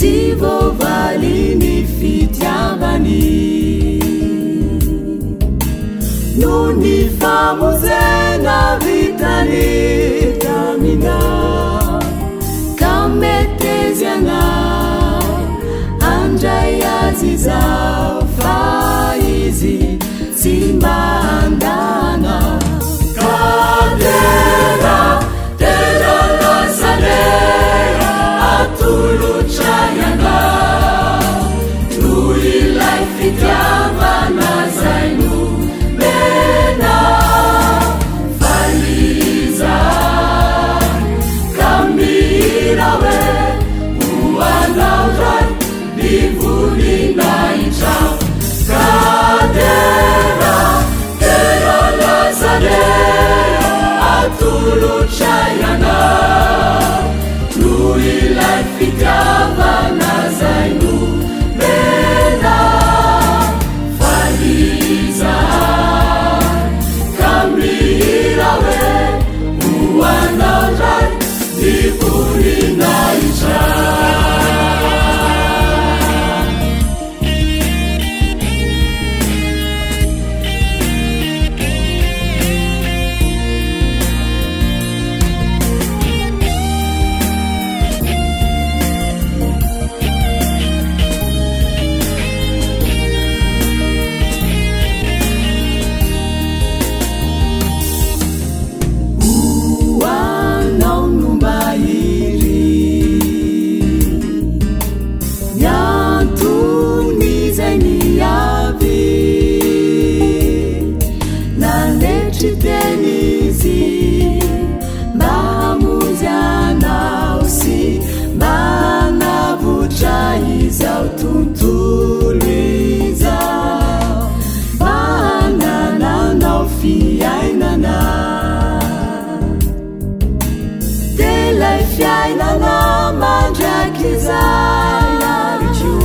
sivovalini fitiavani noni famuzena vitani tamina kameteziana andrayaziza faizi simbandana kadera tera lasalera atuluchayana lui life tiavana zainu bena faliza kamirawe uanaurai divulinaita kadera tera lasalera atuluchayana lui life tiavana zainu bena faliza kamirawe uanaurai divulinaita Tenizi bamuziana usi bana buchaiza utuntuliza bana na ufiainana tela fiainana mandrakiza yarichu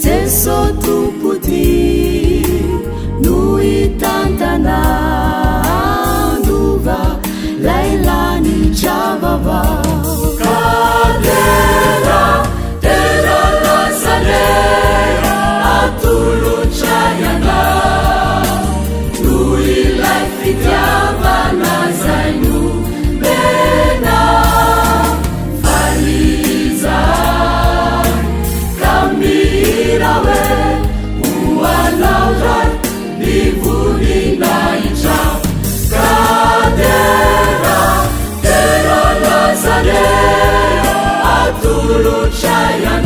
teso tuputi nuitantana nduva lailani chavava kadera tera lasalera atuluchayana lui life tiavana zainu bena faliza kamirawe uanaurai divulinaita kadera tera lasalera atuluchayana